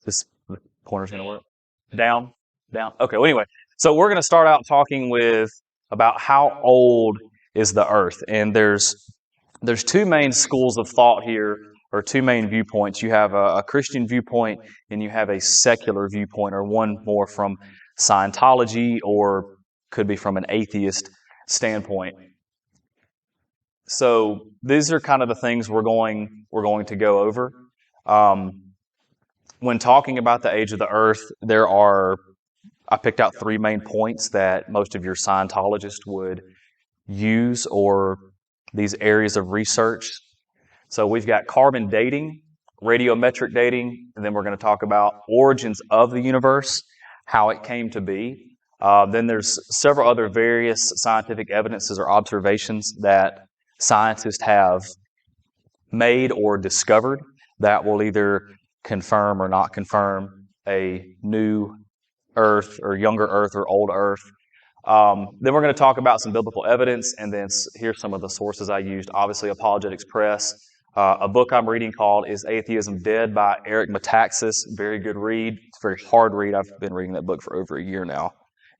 This the pointer's going to work. Down, down. Okay. Well, anyway, so we're going to start out talking about how old is the Earth, and there's two main schools of thought here, or two main viewpoints. You have a Christian viewpoint, and you have a secular viewpoint, or one more from Scientology, or could be from an atheist standpoint. So these are kind of the things we're going to go over. When talking about the age of the Earth, I picked out three main points that most of your Scientologists would use, or these areas of research. So we've got carbon dating, radiometric dating, and then we're going to talk about origins of the universe, how it came to be. Then there's several other various scientific evidences or observations that scientists have made or discovered that will either confirm or not confirm a new Earth or younger Earth or old Earth. Then we're going to talk about some biblical evidence, and then here's some of the sources I used. Obviously, Apologetics Press. A book I'm reading called Is Atheism Dead by Eric Metaxas. Very good read. It's a very hard read. I've been reading that book for over a year now,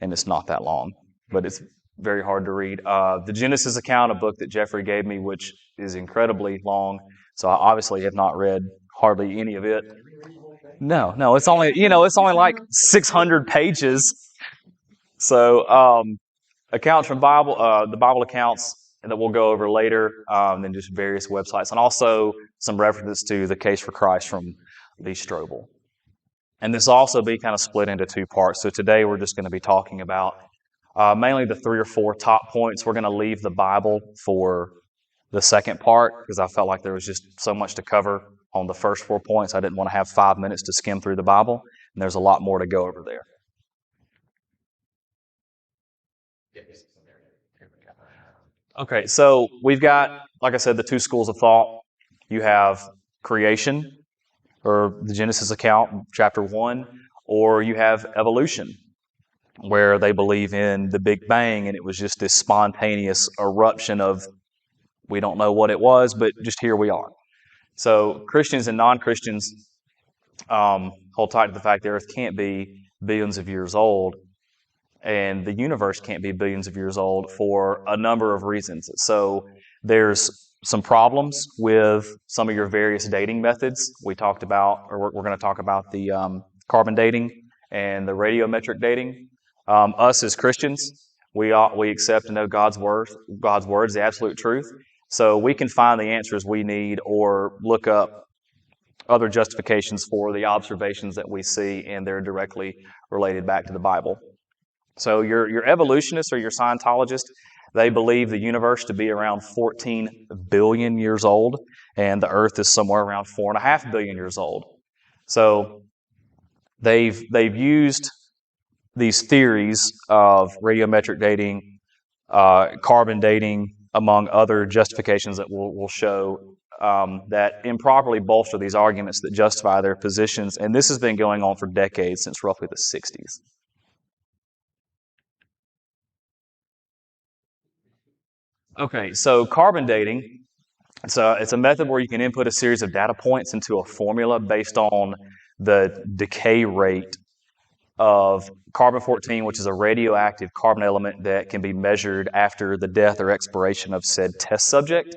and it's not that long, but it's very hard to read. The Genesis Account, a book that Jeffrey gave me, which is incredibly long, so I obviously have not read hardly any of it. No, it's only like 600 pages. So accounts from the Bible accounts that we'll go over later, and just various websites, and also some references to the Case for Christ from Lee Strobel. And this will also be kind of split into two parts. So today we're just going to be talking about mainly the 3 or 4 top points. We're going to leave the Bible for the second part because I felt like there was just so much to cover on the first 4 points. I didn't want to have 5 minutes to skim through the Bible, and there's a lot more to go over there. Okay, so we've got, like I said, the two schools of thought. You have creation, or the Genesis account, chapter 1, or you have evolution, where they believe in the Big Bang, and it was just this spontaneous eruption of, we don't know what it was, but just here we are. So Christians and non-Christians hold tight to the fact the Earth can't be billions of years old, and the universe can't be billions of years old for a number of reasons. So there's some problems with some of your various dating methods. We talked about, or we're going to talk about the carbon dating and the radiometric dating. Us as Christians, we accept and know God's word is the absolute truth. So we can find the answers we need or look up other justifications for the observations that we see, and they're directly related back to the Bible. So your evolutionists or your Scientologists, they believe the universe to be around 14 billion years old, and the Earth is somewhere around 4.5 billion years old. So they've used these theories of radiometric dating, carbon dating, among other justifications that we'll show, that improperly bolster these arguments that justify their positions. And this has been going on for decades, since roughly the 60s. Okay, so carbon dating, it's a method where you can input a series of data points into a formula based on the decay rate of carbon-14, which is a radioactive carbon element that can be measured after the death or expiration of said test subject,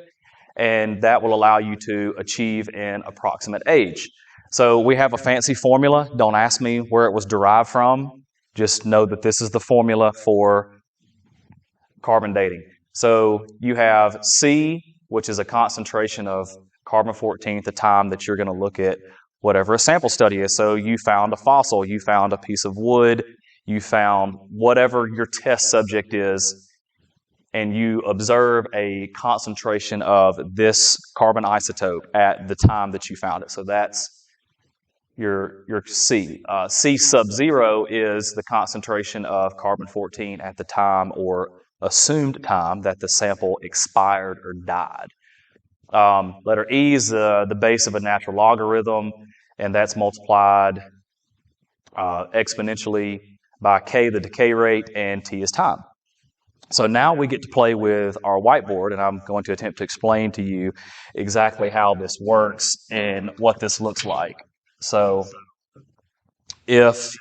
and that will allow you to achieve an approximate age. So we have a fancy formula. Don't ask me where it was derived from. Just know that this is the formula for carbon dating. So you have C, which is a concentration of carbon-14 at the time that you're going to look at whatever a sample study is. So you found a fossil, you found a piece of wood, you found whatever your test subject is, and you observe a concentration of this carbon isotope at the time that you found it. So that's your C. C sub 0 is the concentration of carbon-14 at the time or assumed time that the sample expired or died. Letter E is the base of a natural logarithm, and that's multiplied exponentially by K, the decay rate, and T is time. So now we get to play with our whiteboard, and I'm going to attempt to explain to you exactly how this works and what this looks like. So if,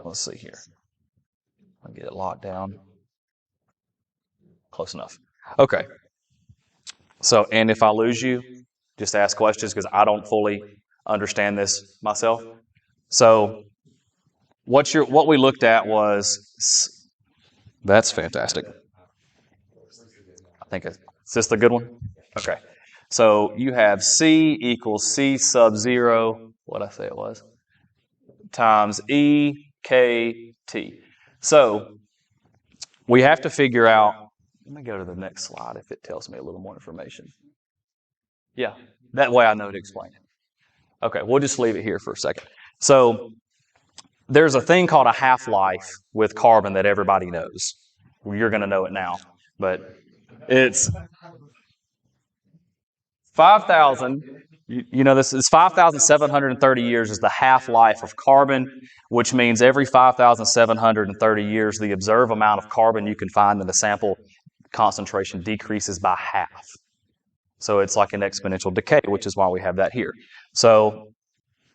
let's see here. I'll get it locked down. Close enough. Okay. So, and if I lose you, just ask questions because I don't fully understand this myself. So, what we looked at was, that's fantastic. I think, is this the good one? Okay. So you have C equals C sub 0, what did I say it was, times E K T. So we have to figure out, let me go to the next slide if it tells me a little more information. Yeah, that way I know to explain it. Okay, we'll just leave it here for a second. So there's a thing called a half-life with carbon that everybody knows. You're going to know it now, but it's 5,000, you know this is 5,730 years is the half-life of carbon, which means every 5,730 years the observed amount of carbon you can find in the sample concentration decreases by half. So it's like an exponential decay, which is why we have that here. So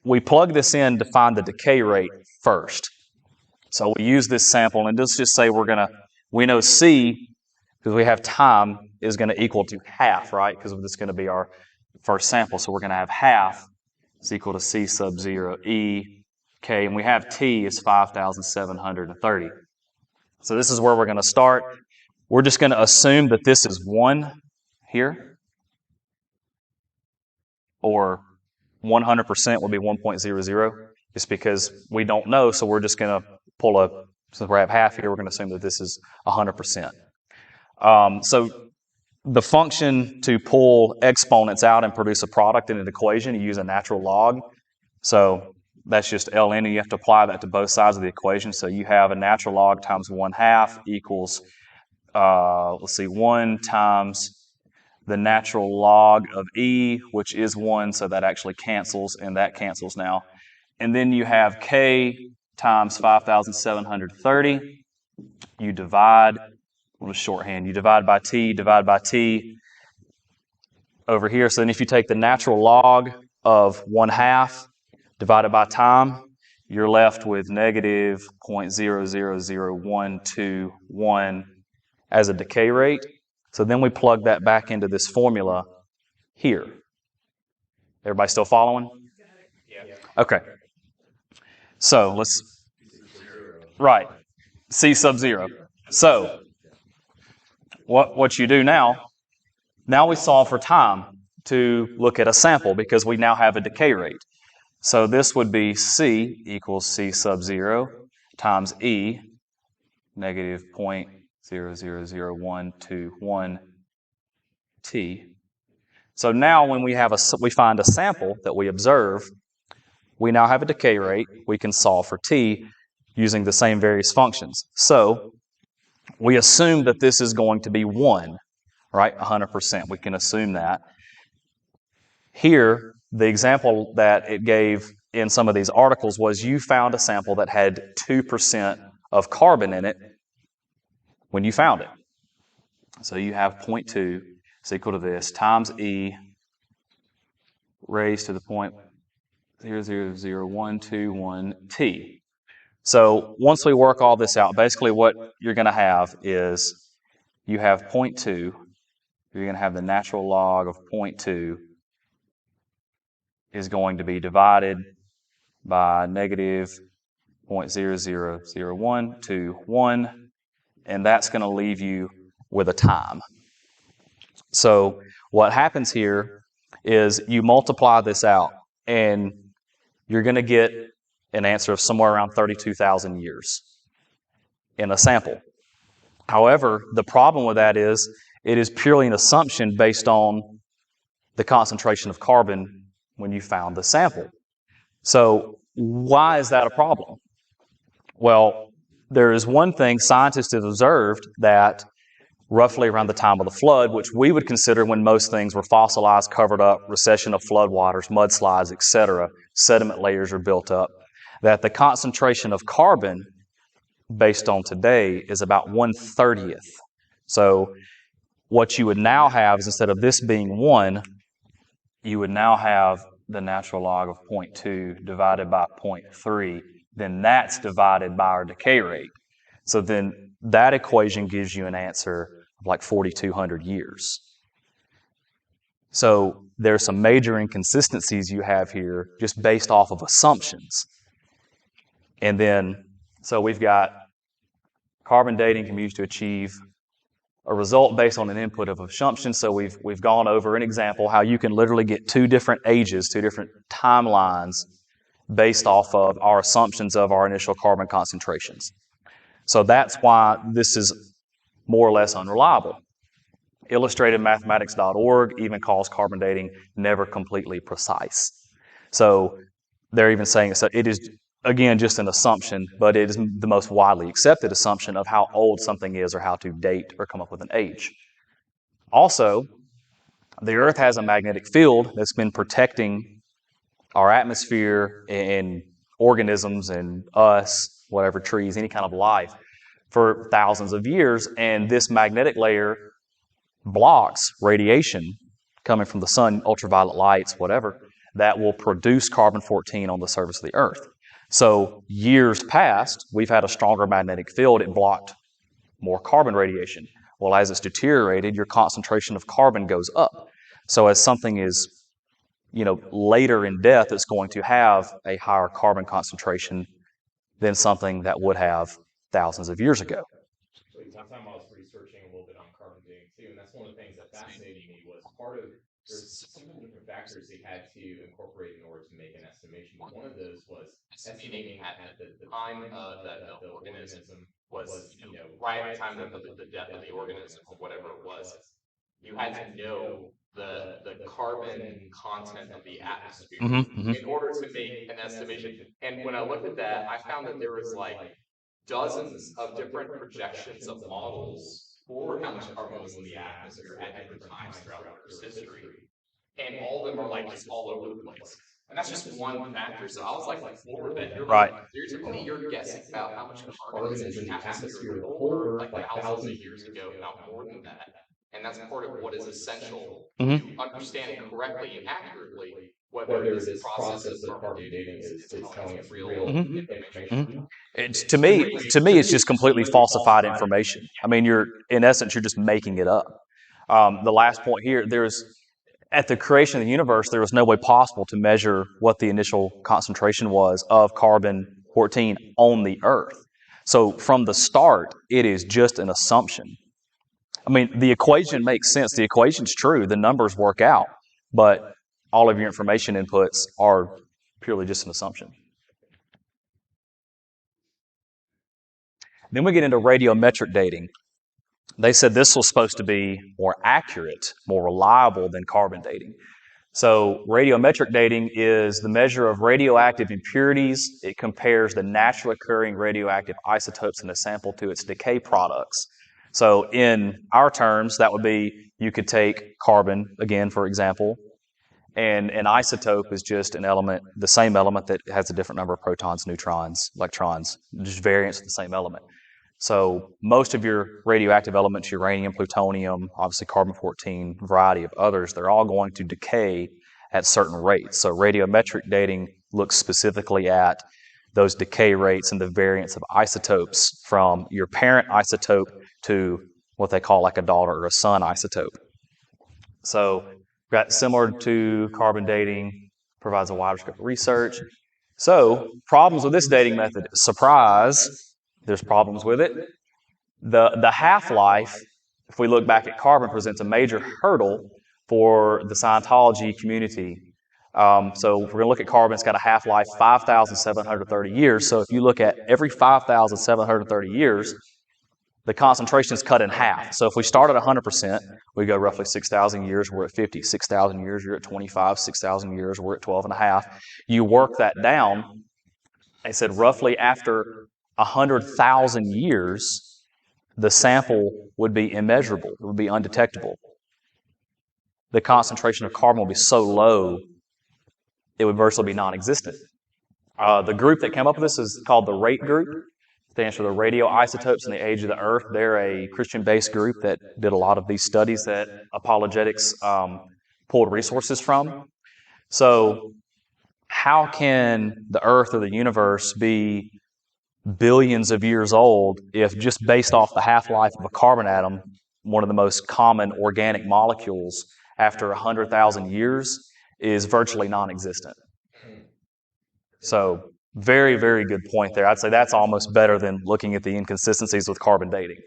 we plug this in to find the decay rate first. So we use this sample, and let's just say we know C, because we have time, is going to equal to half, right? Because this is going to be our first sample. So we're going to have half is equal to C sub 0 E K, and we have T is 5,730. So this is where we're going to start. We're just going to assume that this is 1 here, or 100% would be 1.00, just because we don't know, so we're just going to pull a, since we have half here, we're going to assume that this is 100%. So the function to pull exponents out and produce a product in an equation, you use a natural log. So that's just ln, and you have to apply that to both sides of the equation. So you have a natural log times 1/2 equals, 1 times the natural log of E, which is 1, so that actually cancels, and that cancels now. And then you have K times 5,730. You divide, we'll just shorthand, you divide by T over here. So then if you take the natural log of 1/2 divided by time, you're left with negative 0.0000121 as a decay rate. So then we plug that back into this formula here. Everybody still following? Yeah. Okay. So let's, right, C sub 0. So what you do now we solve for time to look at a sample because we now have a decay rate. So this would be C equals C sub 0 times E, negative 0.0000121 T. So now when we find a sample that we observe, we now have a decay rate. We can solve for T using the same various functions. So we assume that this is going to be 1, right? 100%. We can assume that. Here, the example that it gave in some of these articles was you found a sample that had 2% of carbon in it when you found it. So you have 0.2 is equal to this times E raised to the 0.00121 T. So once we work all this out, basically what you're going to have is you have 0.2, you're going to have the natural log of 0.2 is going to be divided by negative 0.00121, and that's going to leave you with a time. So what happens here is you multiply this out, and you're going to get an answer of somewhere around 32,000 years in a sample. However, the problem with that is it is purely an assumption based on the concentration of carbon when you found the sample. So why is that a problem? Well, there is one thing scientists have observed that roughly around the time of the flood, which we would consider when most things were fossilized, covered up, recession of floodwaters, mudslides, etc., sediment layers are built up, that the concentration of carbon based on today is about 1/30. So what you would now have is instead of this being 1, you would now have the natural log of 0.2 divided by 0.3, then that's divided by our decay rate. So then that equation gives you an answer of like 4,200 years. So there's some major inconsistencies you have here just based off of assumptions. And then, so we've got carbon dating can be used to achieve a result based on an input of assumptions. So we've gone over an example how you can literally get two different ages, two different timelines based off of our assumptions of our initial carbon concentrations. So that's why this is more or less unreliable. IllustratedMathematics.org even calls carbon dating never completely precise. So they're even saying so it is, again, just an assumption, but it is the most widely accepted assumption of how old something is or how to date or come up with an age. Also, the Earth has a magnetic field that's been protecting our atmosphere and organisms and us, whatever, trees, any kind of life, for thousands of years, and this magnetic layer blocks radiation coming from the sun, ultraviolet lights, whatever, that will produce carbon-14 on the surface of the Earth. So years past, we've had a stronger magnetic field. It blocked more carbon radiation. Well, as it's deteriorated, your concentration of carbon goes up. So as something is, later in death, it's going to have a higher carbon concentration than something that would have thousands of years ago. So one time I was researching a little bit on carbon dating too, and that's one of the things that fascinated me was part of there's so many different factors they had to incorporate in order to make an estimation. But one of those was estimating at the time that the organism was, right at the time of the death of the organism or whatever it was. You had to know the carbon content of the atmosphere in order to make an estimation. And when I looked at that, I found that there was like dozens of different projections of models for how much carbon was in the atmosphere at different times throughout Earth's history. And all of them are like just all over the place. And that's just one factor. So I was like floored that you're Right. you're telling me you're guessing about how much carbon is in the atmosphere of the whole Earth like thousands of years ago, not more than that. And that's part of what is essential to understanding correctly and accurately whether this process of carbon dating is telling us real information. To me, it's just completely falsified information. I mean, in essence, you're just making it up. The last point here, at the creation of the universe, there was no way possible to measure what the initial concentration was of carbon-14 on the Earth. So from the start, it is just an assumption. I mean, the equation makes sense. The equation's true. The numbers work out. But all of your information inputs are purely just an assumption. Then we get into radiometric dating. They said this was supposed to be more accurate, more reliable than carbon dating. So radiometric dating is the measure of radioactive impurities. It compares the naturally occurring radioactive isotopes in a sample to its decay products. So in our terms, that would be you could take carbon, again, for example, and an isotope is just an element, the same element that has a different number of protons, neutrons, electrons, just variants of the same element. So most of your radioactive elements, uranium, plutonium, obviously carbon-14, variety of others, they're all going to decay at certain rates. So radiometric dating looks specifically at those decay rates and the variance of isotopes from your parent isotope to what they call like a daughter or a son isotope. So got similar to carbon dating, provides a wider scope of research. So problems with this dating method, surprise, there's problems with it. The half-life, if we look back at carbon, presents a major hurdle for the Scientology community. So if we're going to look at carbon, it's got a half-life 5,730 years. So if you look at every 5,730 years, the concentration is cut in half. So if we start at 100%, we go roughly 6,000 years, we're at 50. 6,000 years, you're at 25. 6,000 years, we're at 12.5. You work that down, they said roughly after 100,000 years, the sample would be immeasurable. It would be undetectable. The concentration of carbon will be so low, it would virtually be non-existent. The group that came up with this is called the RATE group. It stands for the Radioisotopes in the Age of the Earth. They're a Christian-based group that did a lot of these studies that apologetics pulled resources from. So how can the Earth or the universe be billions of years old if just based off the half-life of a carbon atom, one of the most common organic molecules, after 100,000 years is virtually non-existent? So very, very good point there. I'd say that's almost better than looking at the inconsistencies with carbon dating.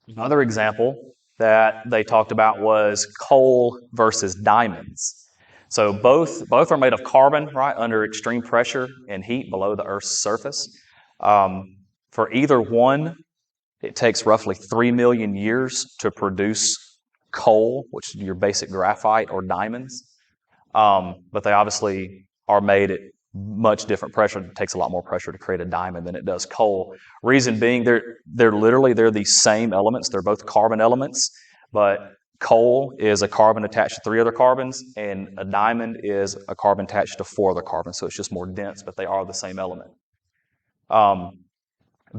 Another example that they talked about was coal versus diamonds. So both are made of carbon, right, under extreme pressure and heat below the Earth's surface. For either one, it takes roughly 3 million years to produce coal, which is your basic graphite, or diamonds. But they obviously are made at much different pressure. It takes a lot more pressure to create a diamond than it does coal. Reason being, they're the same elements. They're both carbon elements, but coal is a carbon attached to 3 other carbons, and a diamond is a carbon attached to 4 other carbons. So it's just more dense, but they are the same element.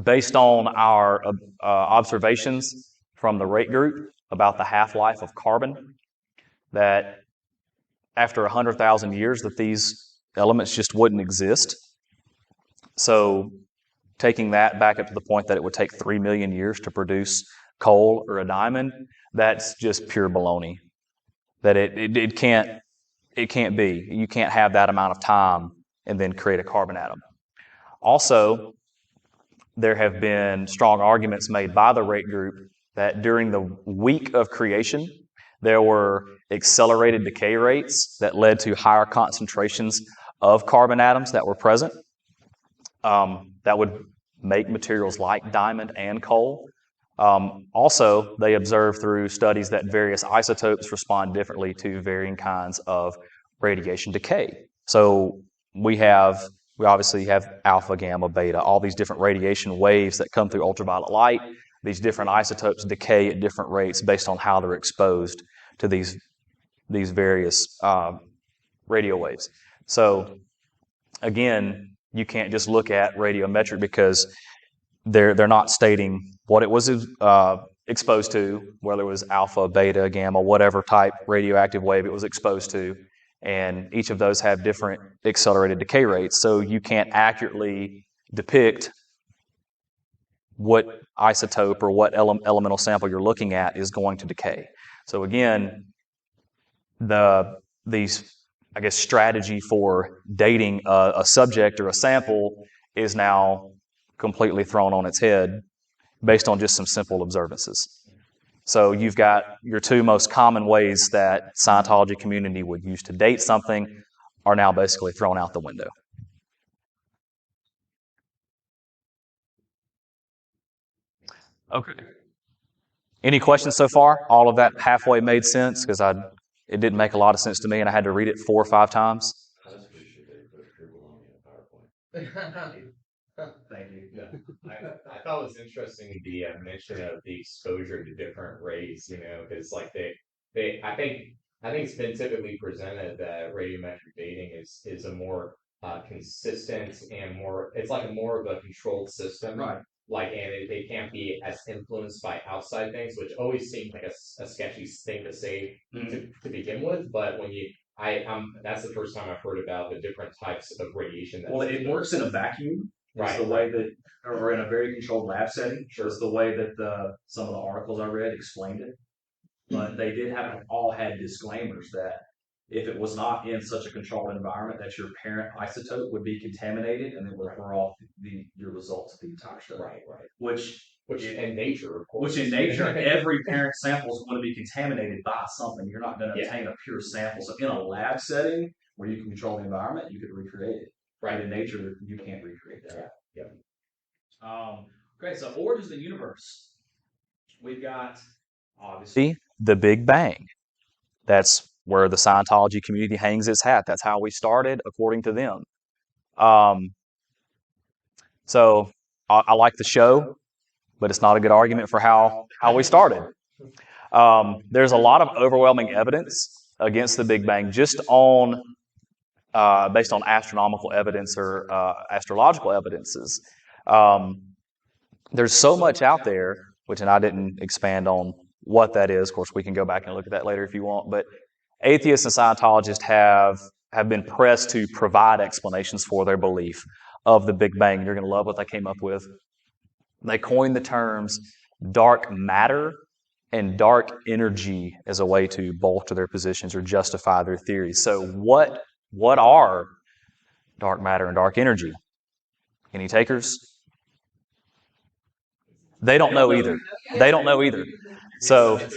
Based on our observations from the rate group about the half-life of carbon, that after 100,000 years that these elements just wouldn't exist. So taking that back up to the point that it would take 3 million years to produce coal or a diamond, that's just pure baloney. That it can't be. You can't have that amount of time and then create a carbon atom. Also, there have been strong arguments made by the rate group that during the week of creation, there were accelerated decay rates that led to higher concentrations of carbon atoms that were present. That would make materials like diamond and coal. Also, they observed through studies that various isotopes respond differently to varying kinds of radiation decay. So we obviously have alpha, gamma, beta, all these different radiation waves that come through ultraviolet light. These different isotopes decay at different rates based on how they're exposed to these various radio waves. So again, you can't just look at radiometric because they're not stating what it was exposed to, whether it was alpha, beta, gamma, whatever type radioactive wave it was exposed to. And each of those have different accelerated decay rates. So you can't accurately depict what isotope or what elemental sample you're looking at is going to decay. So again, these strategy for dating a subject or a sample is now completely thrown on its head based on just some simple observances. So you've got your 2 most common ways that Scientology community would use to date something are now basically thrown out the window. Okay. Any questions so far? All of that halfway made sense because it didn't make a lot of sense to me, and I had to read it 4 or 5 times. I was pretty sure they put dribble on me in PowerPoint. Thank you. Yeah. I thought it was interesting the mention of the exposure to different rays, because like I think it's been typically presented that radiometric dating is a more consistent and it's like more of a controlled system. Right. And it can't be as influenced by outside things, which always seemed like a sketchy thing to say to begin with. But when that's the first time I've heard about the different types of radiation. Well, it works in a vacuum. Right. The way that, or in a very controlled lab setting. Sure. It's the way that some of the articles I read explained it. But they all had disclaimers that if it was not in such a controlled environment, that your parent isotope would be contaminated and it would throw off your results of the entire study. Right. Which in nature, of course. Which in nature, every parent sample is going to be contaminated by something. You're not going to obtain a pure sample. So in a lab setting where you can control the environment, you could recreate it. Right. In nature, you can't recreate that. Yeah. Okay, so origins of the universe. We've got, obviously, the Big Bang. That's where the Scientology community hangs its hat. That's how we started, according to them. So I like the show, but it's not a good argument for how we started. There's a lot of overwhelming evidence against the Big Bang just based on astronomical evidence or astrological evidences. There's so much out there, and I didn't expand on what that is. Of course, we can go back and look at that later if you want. But atheists and Scientologists have been pressed to provide explanations for their belief of the Big Bang. You're going to love what they came up with. They coined the terms dark matter and dark energy as a way to bolster their positions or justify their theories. So what are dark matter and dark energy? Any takers? They don't know either. They don't know either. So I think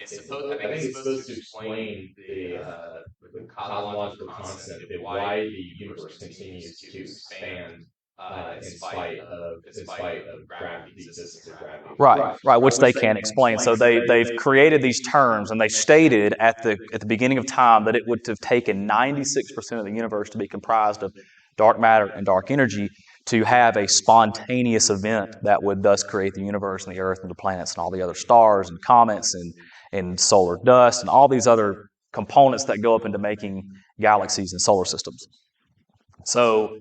it's supposed to explain the cosmological constant, why the universe continues to expand in spite of gravity, the existence of gravity. Right, which they can't explain. So they've created these terms, and they stated at the beginning of time that it would have taken 96% of the universe to be comprised of dark matter and dark energy to have a spontaneous event that would thus create the universe and the Earth and the planets and all the other stars and comets and solar dust and all these other components that go up into making galaxies and solar systems. So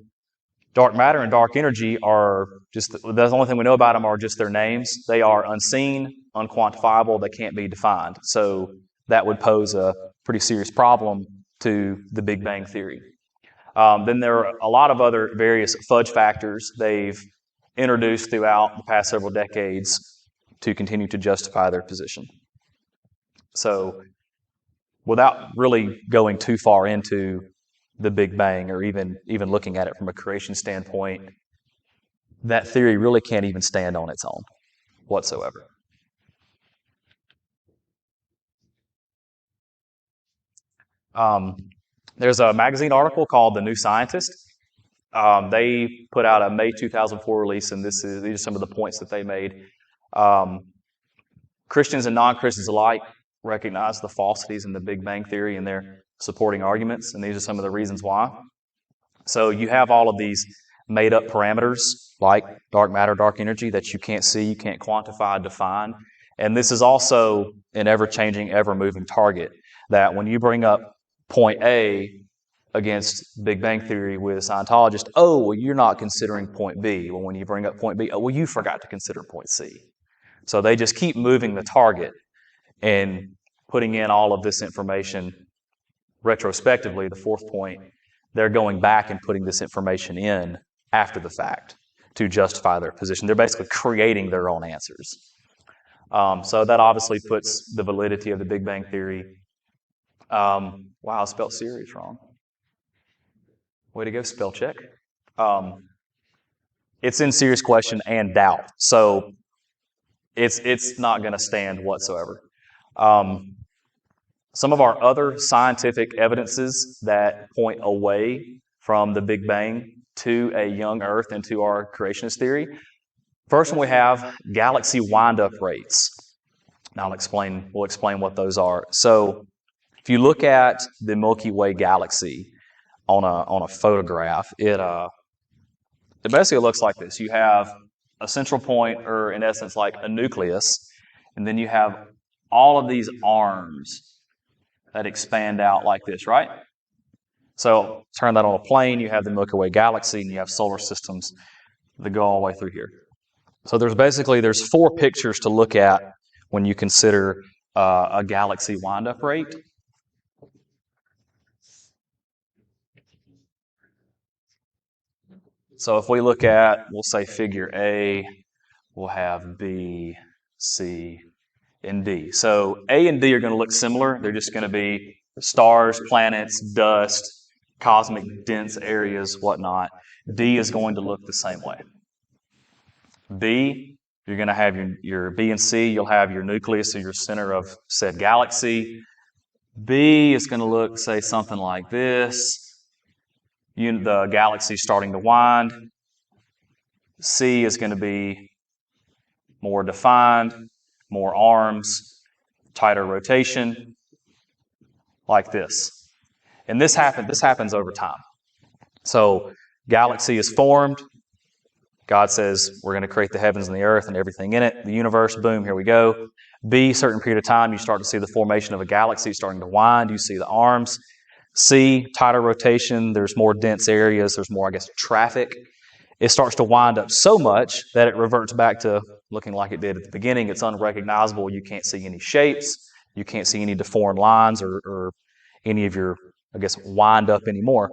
dark matter and dark energy are just, the only thing we know about them are just their names. They are unseen, unquantifiable, they can't be defined. So that would pose a pretty serious problem to the Big Bang Theory. Then there are a lot of other various fudge factors they've introduced throughout the past several decades to continue to justify their position. So without really going too far into the Big Bang or even looking at it from a creation standpoint, that theory really can't even stand on its own whatsoever. There's a magazine article called The New Scientist. They put out a May 2004 release, and these are some of the points that they made. Christians and non-Christians alike recognize the falsities in the Big Bang Theory and their supporting arguments, and these are some of the reasons why. So you have all of these made-up parameters like dark matter, dark energy that you can't see, you can't quantify, define. And this is also an ever-changing, ever-moving target that when you bring up point A against Big Bang Theory with Scientologists, oh, well, you're not considering point B. Well, when you bring up point B, oh, well, you forgot to consider point C. So they just keep moving the target and putting in all of this information retrospectively, the fourth point, they're going back and putting this information in after the fact to justify their position. They're basically creating their own answers. So that obviously puts the validity of the Big Bang Theory. Wow, I spelled serious wrong. Way to go, spell check. It's in serious question and doubt. So it's not going to stand whatsoever. Some of our other scientific evidences that point away from the Big Bang to a young Earth and to our creationist theory. First one we have galaxy wind-up rates. Now we'll explain what those are. So if you look at the Milky Way galaxy on a photograph, it basically looks like this. You have a central point, or in essence like a nucleus, and then you have all of these arms that expand out like this, right? So turn that on a plane, you have the Milky Way galaxy, and you have solar systems that go all the way through here. So there's four pictures to look at when you consider a galaxy wind-up rate. So if we look at, we'll say figure A, we'll have B, C, and D. So A and D are going to look similar. They're just going to be stars, planets, dust, cosmic dense areas, whatnot. D is going to look the same way. B, you're going to have your B and C, you'll have your nucleus or your center of said galaxy. B is going to look, say, something like this. The galaxy starting to wind. C is going to be more defined, more arms, tighter rotation, like this. And this happens over time. So galaxy is formed. God says, we're going to create the heavens and the earth and everything in it, the universe, boom, here we go. B, certain period of time, you start to see the formation of a galaxy starting to wind. You see the arms. C, tighter rotation. There's more dense areas. There's more, traffic. It starts to wind up so much that it reverts back to looking like it did at the beginning. It's unrecognizable. You can't see any shapes. You can't see any deformed lines or any of your, I guess, wind up anymore.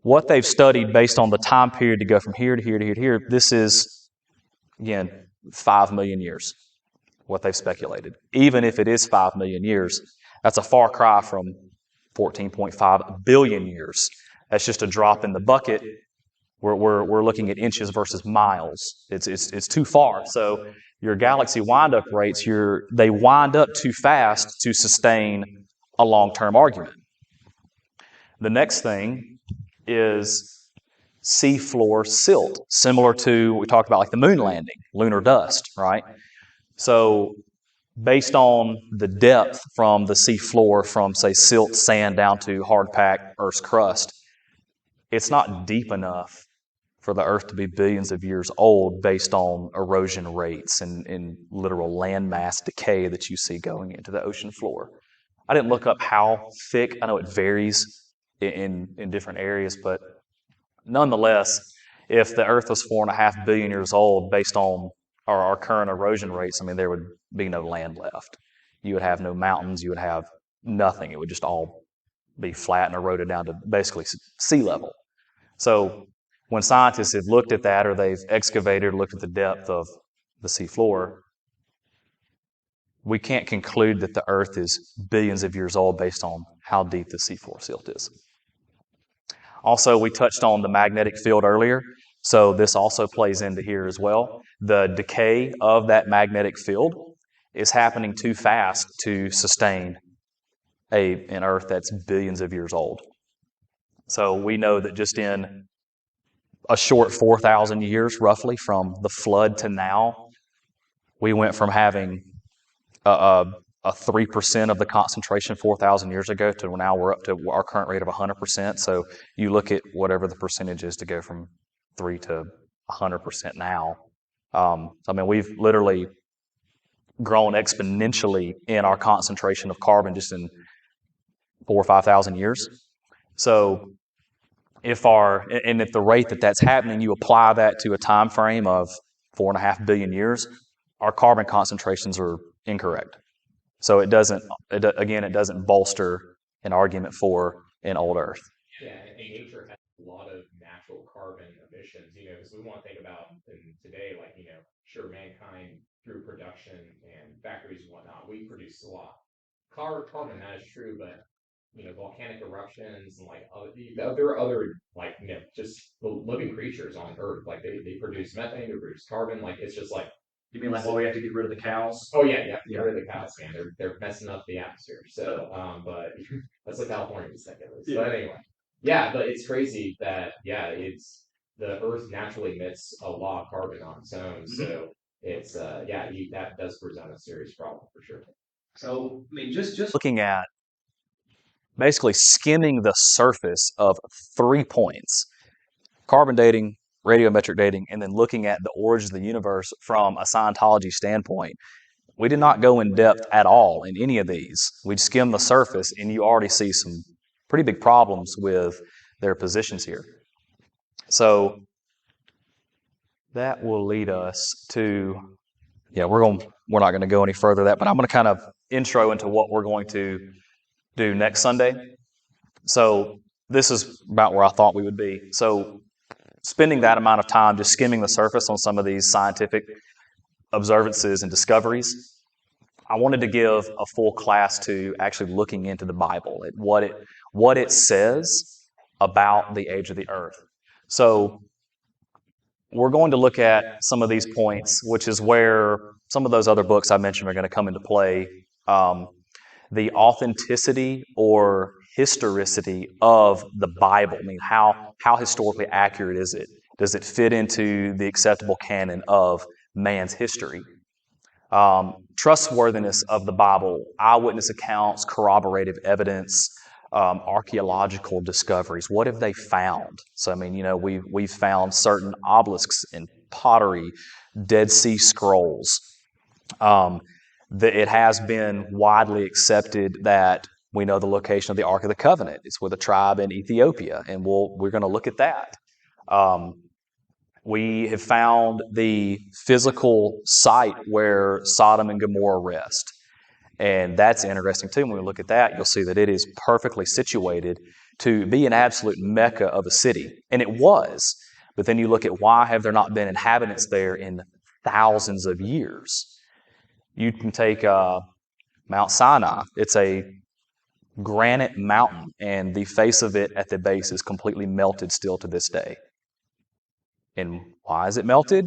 What they've studied based on the time period to go from here to here to here to here, this is, again, 5 million years, what they've speculated. Even if it is 5 million years, that's a far cry from 14.5 billion years. That's just a drop in the bucket. We're looking at inches versus miles. It's too far. So your galaxy wind-up rates, they wind up too fast to sustain a long-term argument. The next thing is seafloor silt, similar to what we talked about, like the moon landing, lunar dust, right? So based on the depth from the seafloor, from, say, silt sand down to hard-packed Earth's crust, it's not deep enough for the Earth to be billions of years old based on erosion rates and literal landmass decay that you see going into the ocean floor. I didn't look up how thick. I know it varies in different areas, but nonetheless, if the Earth was 4.5 billion years old based on our current erosion rates, I mean, there would be no land left. You would have no mountains. You would have nothing. It would just all be flat and eroded down to basically sea level. So when scientists have looked at that, or they've excavated or looked at the depth of the seafloor, we can't conclude that the Earth is billions of years old based on how deep the seafloor silt is. Also, we touched on the magnetic field earlier, so this also plays into here as well. The decay of that magnetic field is happening too fast to sustain an Earth that's billions of years old. So we know that just in a short 4,000 years, roughly, from the flood to now, we went from having a 3% of the concentration 4,000 years ago to now we're up to our current rate of 100%. So you look at whatever the percentage is to go from 3 to 100% now. I mean, we've literally grown exponentially in our concentration of carbon just in 4,000 or 5,000 years. So if the rate that's happening, you apply that to a time frame of 4.5 billion years, our carbon concentrations are incorrect. So it doesn't bolster an argument for an old Earth. Yeah, and nature has a lot of natural carbon emissions, because we want to think about in today, like, sure, mankind through production and factories and whatnot, we produce a lot. Carbon, that is true, but volcanic eruptions and there are other just the living creatures on Earth. Like they produce methane, they produce carbon. Like it's just like. You mean like, we have to get rid of the cows? Oh yeah, you have to get rid of the cows, man. They're messing up the atmosphere. So, but that's what California was thinking. Yeah. But anyway, yeah, but it's crazy that it's the Earth naturally emits a lot of carbon on its own. Mm-hmm. So it's that does present a serious problem for sure. So I mean, just looking at basically skimming the surface of 3 points: carbon dating, radiometric dating, and then looking at the origins of the universe from a Scientology standpoint. We did not go in depth at all in any of these. We skimmed the surface, and you already see some pretty big problems with their positions here. So that will lead us to, we're not going to go any further that, but I'm going to kind of intro into what we're going to do next Sunday. So this is about where I thought we would be. So spending that amount of time just skimming the surface on some of these scientific observances and discoveries, I wanted to give a full class to actually looking into the Bible, at what it says about the age of the Earth. So we're going to look at some of these points, which is where some of those other books I mentioned are going to come into play. The authenticity or historicity of the Bible. I mean, how historically accurate is it? Does it fit into the acceptable canon of man's history? Trustworthiness of the Bible, eyewitness accounts, corroborative evidence, archaeological discoveries. What have they found? So, I mean, we've found certain obelisks and pottery, Dead Sea Scrolls. It has been widely accepted that we know the location of the Ark of the Covenant. It's with a tribe in Ethiopia, and we're going to look at that. We have found the physical site where Sodom and Gomorrah rest. And that's interesting too. When we look at that, you'll see that it is perfectly situated to be an absolute mecca of a city. And it was. But then you look at why have there not been inhabitants there in thousands of years? You can take Mount Sinai. It's a granite mountain, and the face of it at the base is completely melted still to this day. And why is it melted?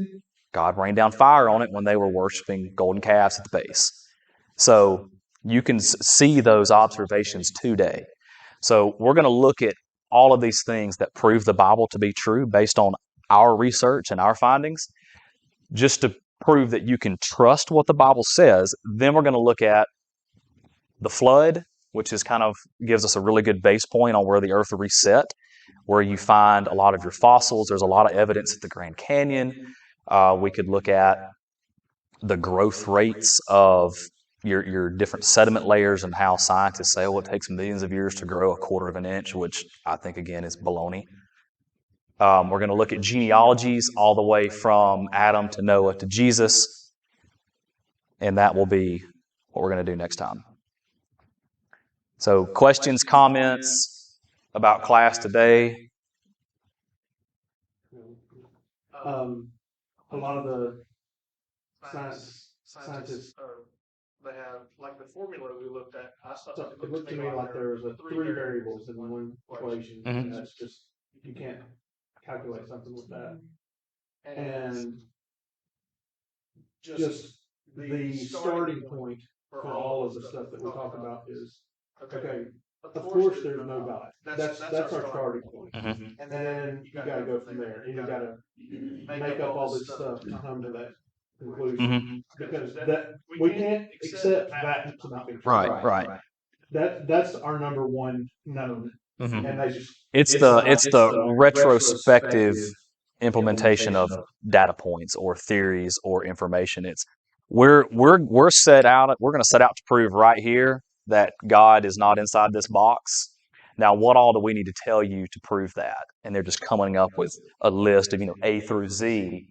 God rained down fire on it when they were worshiping golden calves at the base. So you can see those observations today. So we're going to look at all of these things that prove the Bible to be true based on our research and our findings, just to prove that you can trust what the Bible says. Then we're going to look at the flood, which is kind of gives us a really good base point on where the earth reset, where you find a lot of your fossils. There's a lot of evidence at the Grand Canyon. We could look at the growth rates of your different sediment layers and how scientists say, oh, it takes millions of years to grow a quarter of an inch, which I think, again, is baloney. We're going to look at genealogies all the way from Adam to Noah to Jesus, and that will be what we're going to do next time. So questions, comments about class today? A lot of the scientists they have, like the formula we looked at, it looked to me like there was three variables in one equation. Mhm. That's just, you can't calculate something with that. And just the starting point for all of the stuff that we talk about is, okay, of course there's no God. That's our starting point. Mm-hmm. And then you got to go from there, and you got to make up all this stuff to come to that conclusion. Mm-hmm. Because that we can't accept that to not be true. Right. That's our number one known. Mm-hmm. And they just It's the retrospective implementation of data points or theories or information. It's we're set out. We're going to set out to prove right here that God is not inside this box. Now, what all do we need to tell you to prove that? And they're just coming up with a list of A through Z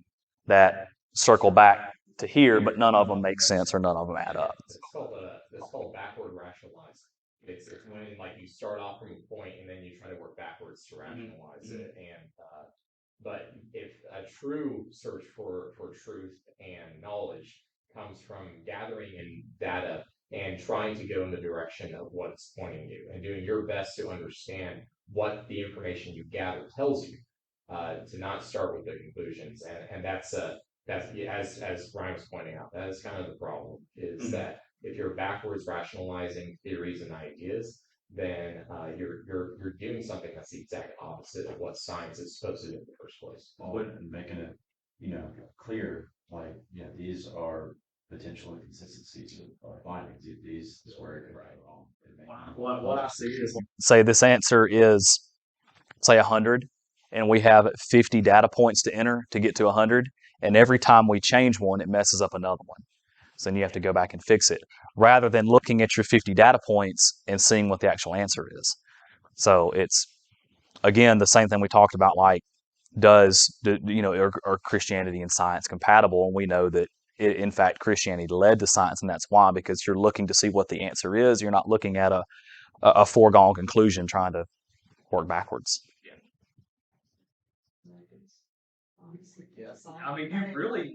that circle back to here, but none of them make sense or none of them add up. It's called backward rationalizing. It's when you start off from a point and then you try to work backwards to rationalize it. And but if a true search for truth and knowledge comes from gathering in data and trying to go in the direction of what it's pointing you and doing your best to understand what the information you gather tells you, to not start with the conclusions. And that's as Brian was pointing out, that is kind of the problem, is that if you're backwards rationalizing theories and ideas, then you're doing something that's the exact opposite of what science is supposed to do in the first place. And making it, clear, these are potential inconsistencies of our findings. These is where it could go wrong. What I see is, say this answer is, say 100, and we have 50 data points to enter to get to 100, and every time we change one, it messes up another one. So then you have to go back and fix it, rather than looking at your 50 data points and seeing what the actual answer is. So it's, again, the same thing we talked about, are Christianity and science compatible? And we know that, in fact, Christianity led to science, and that's why, because you're looking to see what the answer is. You're not looking at a foregone conclusion trying to work backwards. Yes. I mean, you really,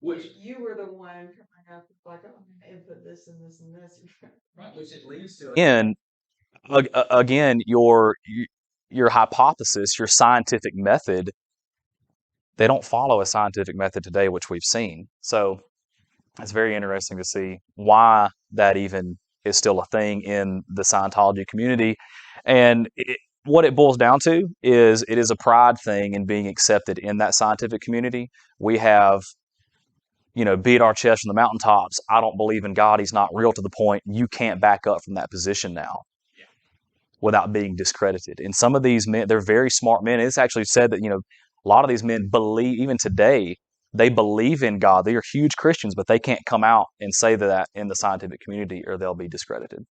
you were the one coming up with oh, I'm going to input this and this and this. Right, which it leads to. Again, your hypothesis, your scientific method, they don't follow a scientific method today, which we've seen. So it's very interesting to see why that even is still a thing in the Scientology community. And what it boils down to is it is a pride thing in being accepted in that scientific community. We have, beat our chest from the mountaintops. I don't believe in God. He's not real, to the point you can't back up from that position now without being discredited. And some of these men, they're very smart men. It's actually said that, a lot of these men believe, even today, they believe in God. They are huge Christians, but they can't come out and say that in the scientific community or they'll be discredited.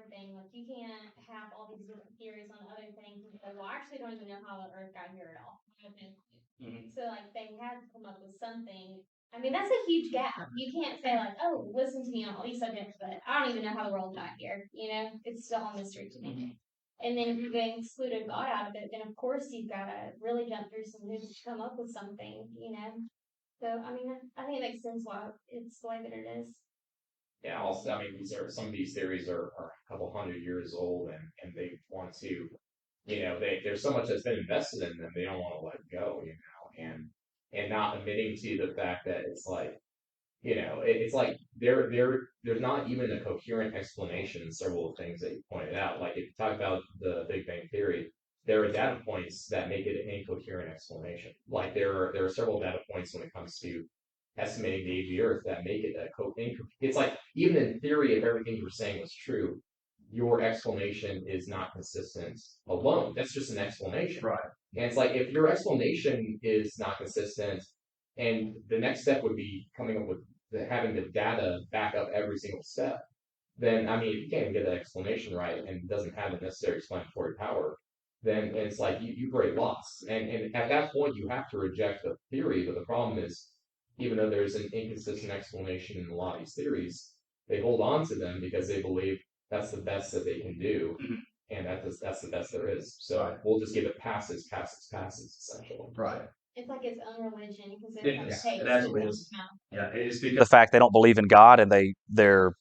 Thing, you can't have all these different theories on other things and like, well, I actually don't even know how the Earth got here at all. Mhm. So like they had to come up with something. I mean, that's a huge gap. You can't say like, oh, listen to me on all these subjects, but I don't even know how the world got here. You know, it's still a mystery to me. And then if you're going to exclude God out of it, then of course you've got to really jump through some hoops to come up with something. You know. So I mean, I think it makes sense why it's the way that it is. Yeah, also, I mean, some of these theories are a couple hundred years old, and they want to, there's so much that's been invested in them, they don't want to let go, and not admitting to the fact that it's like, it's like there's not even a coherent explanation in several things that you pointed out. Like if you talk about the Big Bang Theory, there are data points that make it an incoherent explanation. Like there are several data points when it comes to estimating the age of the Earth that make it it's like even in theory, if everything you were saying was true, your explanation is not consistent alone. That's just an explanation. Right. And it's like if your explanation is not consistent, and the next step would be coming up with having the data back up every single step, then I mean, if you can't even get that explanation right and doesn't have the necessary explanatory power, then it's like you've already lost. And at that point, you have to reject the theory. But the problem is, even though there's an inconsistent explanation in a lot of these theories, they hold on to them because they believe that's the best that they can do, and that's the best there is. So we'll just give it passes, essentially. Right. It's like its own religion because It it's is. like, It hey, actually is. Yeah, it's The because fact they don't believe in God and they're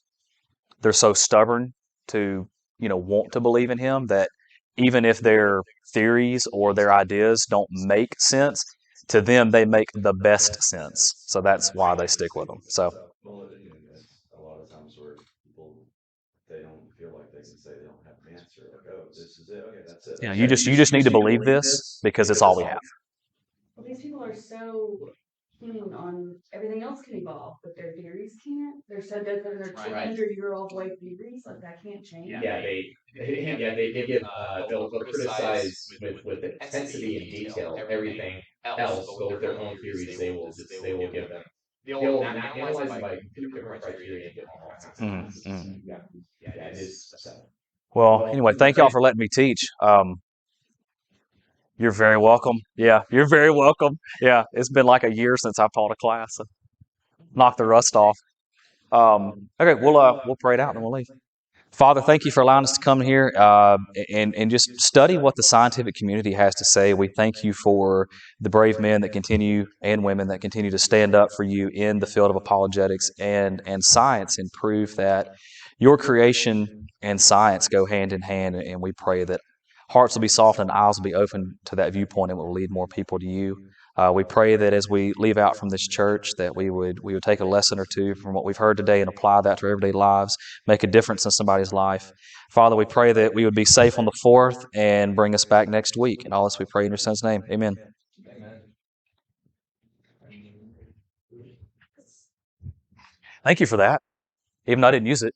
so stubborn to want to believe in Him that even if their theories or their ideas don't make sense to them, they make the best sense. So that's why they stick with them. So well, that's a lot of times where people they don't feel like they can say they don't have an answer. Like, oh, this is it. Okay, that's it. yeah, That's you it. just need to believe this because it's all we have. Well, these people are so keen on everything else can evolve, but their theories can't. They're so different. They're Right. 200-year-old white theories, like that can't change. Yeah, they give they'll criticize with intensity and detail everything else, but with their own theories, they will give them they'll analyze them by two different criteria and give them all kinds of passes. Yeah, it is sad. Well, anyway, thank y'all for letting me teach. You're very welcome. Yeah, you're very welcome. Yeah, it's been like a year since I've taught a class. So knock the rust off. Okay, we'll pray it out and we'll leave. Father, thank you for allowing us to come here and just study what the scientific community has to say. We thank you for the brave men that continue and women that continue to stand up for you in the field of apologetics and science and prove that your creation and science go hand in hand. And we pray that hearts will be softened and eyes will be open to that viewpoint and will lead more people to you. We pray that as we leave out from this church that we would take a lesson or two from what we've heard today and apply that to our everyday lives, make a difference in somebody's life. Father, we pray that we would be safe on the 4th and bring us back next week. And all this we pray in your Son's name. Amen. Thank you for that, even though I didn't use it.